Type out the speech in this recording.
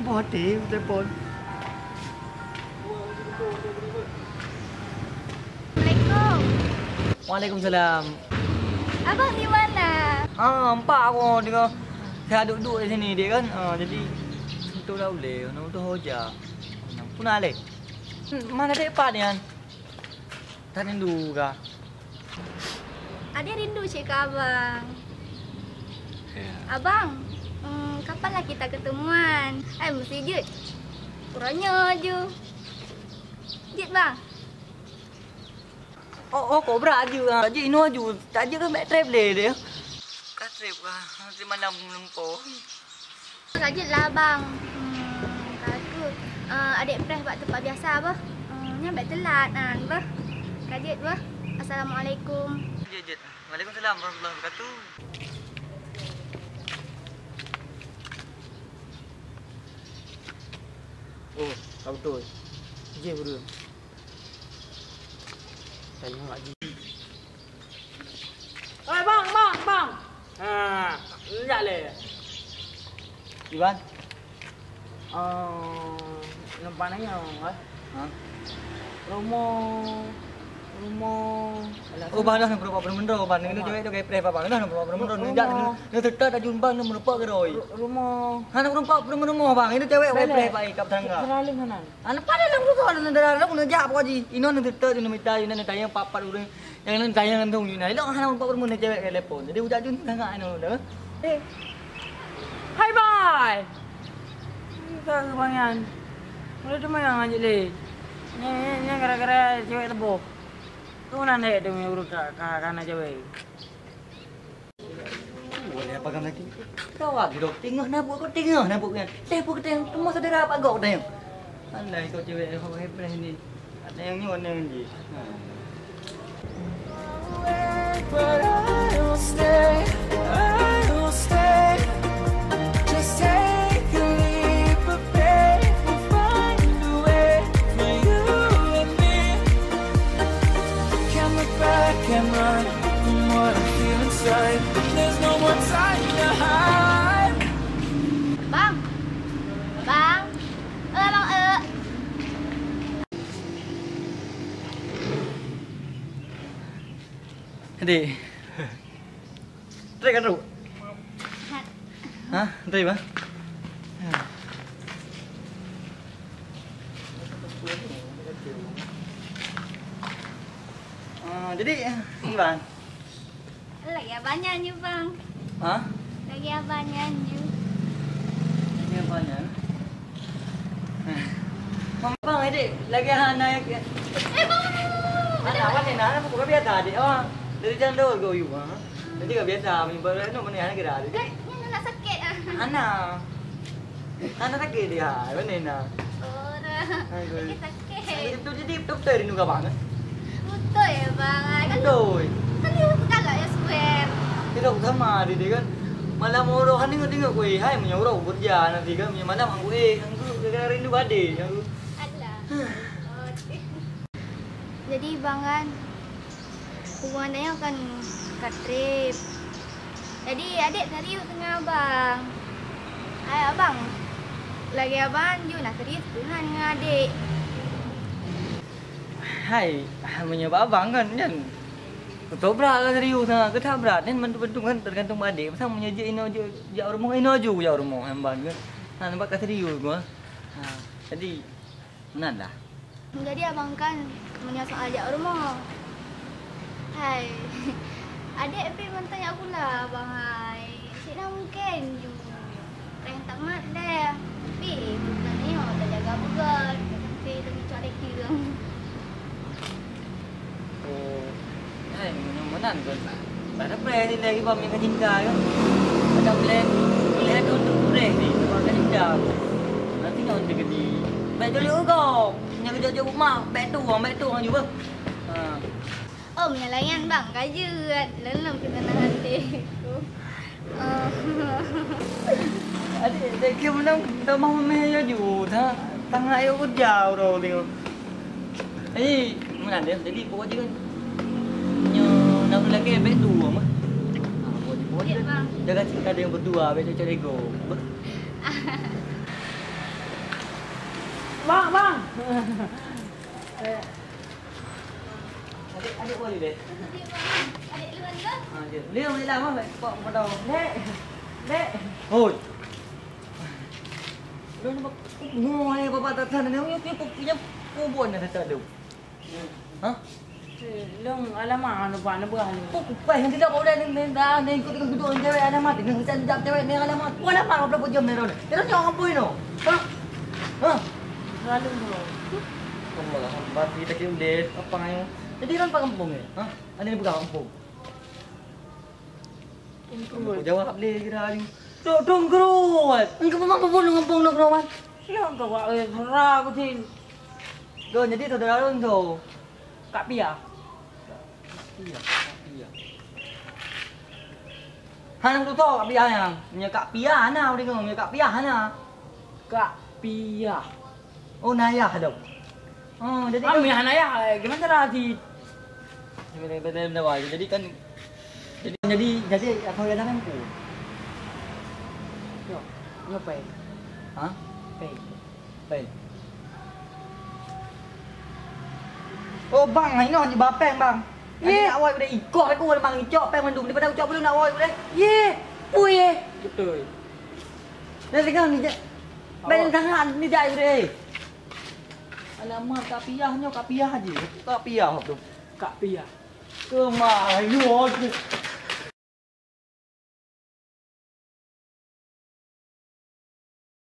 Body telepon. Assalamualaikum. Waalaikumsalam. Abang di mana? Nampak aku dia. Saya duduk di sini dia kan. Jadi sentuh dah boleh. Nak tu hoja. Pun ale. Mana dek pak ni kan? Tak rindu kah? Adik rindu cik ke abang. Ya. Abang, kapanlah kita ketemuan? Mesti Jut. Kurangnya je. Jut bang. Oh, kau berat je. Je inu aju. Tak je kan back trip dia. Kat trip kah? Nanti malam melempur. Lanjut lah abang. Takut. Adik press buat tempat biasa apa? Nyampe telat kan, bah. Kajet bah. Assalamualaikum. Je. Waalaikumsalam warahmatullahi wabarakatuh. Oh, kau betul. Je bro. Saya lagi. Oi bang. Sekejap le. Iwan. Nampak nanya Ha? Rumah. Oh, bang dah nak berapa benda bang. Ni cewek tu kayak preh bang dah nak berapa benda. Ni dah ni tertak dah jumpa nak merupak ke roi. Rumah. Nak berapa benda bang. Ini cewek kayak preh pai kat tangga. Selalu mana? Anak pada lang tu kan dah nak jap apa ji. Ino nak tertak ni minta ni nak tayang papat urang. Yang nak tayang kan tu ni. Lah hang berapa benda cewek kayak telefon. Jadi ujak jun tangga ino dah. Hai bye. Kita kebangan. Boleh cuma yang aja le. Ni gara-gara cewek tebuk. Tu nanti dia punya urut kana cewek. Boleh apa kan lagi? Kau lagi dok tengah nak buat kau tengah nak buat kan. Buat tengah semua saudara apa kau tengah. Andai kau cewek kau hebat ni. Ada yang ni warna ni. But I will stay. Just take a leap of faith. We'll find a way for you and me. Can't look back and run from what I feel inside. There's no more time to hide. Bang. Bang. Bang. Adik. Try kan ru? Hah? Try ba? Jadi Iwan. Lagi abang nyanyi bang. Hah? Lagi abang nyanyi. Ini apanya? Bang, adik, lagi anak Bang. anak apa ni? Anak bukan biasa adik. Dari jalan dulu kau you. Jadi kau biasa, baru ni mana anak kira adik. Ni nak sakit ah. Anak sakit dia. Mana nak? Oh, lagi sakit. Itu jadi doktor ini kau bang. Betul ya bang. Betul. Kan dia galak ya square. Tidak sama dia kan. Malam orang kan tengok kue, hai punya orang kerja nanti kan punya malam aku gara-gara rindu adik. Alah. Jadi bang kan hubungannya kan kat trip. Jadi adik serius dengan abang. Hai abang. Lagi abang you nak serius dengan adik. Hai, punya abang kan kan. Betul berat lah serius ha. Kita berat kan bentuk kan tergantung adik. Pasal punya je ino je jauh rumah ino ju jauh rumah hambang kan. Nampak kat serius gua. Jadi mana dah. Jadi abang kan punya soal ajak rumah. Hai. Adik pergi bertanya aku lah abang hai. Cik dah mungkin you. Reng tak mat dah. Tapi bukan ni tak jaga bukan. Sampai demi cari kira. Oh. Hai, mana kan. Tak ada plan ni lagi bang dengan cinta kan. Ada plan untuk break ni. Bang kan cinta. Nanti kau nak jadi. Baik dulu kau. Yang kerja rumah, baik tu orang juga. Oh, menyalayan bang, kajut. Lelam kita nak hati. Adik kira mana dah mau meh ju. Tengah ayo kerja orang tengok. Jadi mana dia? Jadi pokok je kan. Nak lagi baik tu mah. Pokok je. Jangan cinta dia yang berdua, baik cari go. Bang, bang. Adik boleh dek. Adik luan ke? Ha dia. Dia boleh lama baik. Kok pada. Dek. Dek. Hoi. Lu nampak ngoi bapa tak tahan ni punya kubon dah tak ada. Ha? Long alamak ano ba na buah ni. Kupai nanti dah kau dah ni ikut duduk dengan cewek ada mati dengan jam cewek ni ada mati. Wala mak berapa jam ni ron. Dia nak orang apa no? Ha? Ha? Lalu bro. Kamu lah mati kita kim deh apa ngayo. Jadi ron pa kampung ni. Ha? Ada ni pegang kampung. Kamu jawab le kira ni. Dong gerot. Engkau memang pun kampung nak gerowan. Long ka wa ra ko tin. Ron jadi saudara ron tu. Kak Pia. Iya. Hang tu tahu Kak Pia yang. Punya Kak Pia ana dia punya Kak Pia ana. Kak Pia. Oh nayah dah. Oh jadi Ami hanaya gimana cara di betul dah jadi kan jadi aku ada kan ku. yo yo pe. Ha? Pe. Baik. Oh bang, ini nak di bapeng bang. Ye, awak boleh ikut aku bang icok peng mendung daripada ucap belum nak awak boleh. Ye, pui ye. Betul. Dah dengar ni je. Bang tangan ni dah boleh. Alamak Kak Pia hanya Kak Pia aje. Kak Pia tu. Kak Pia. Kemayu.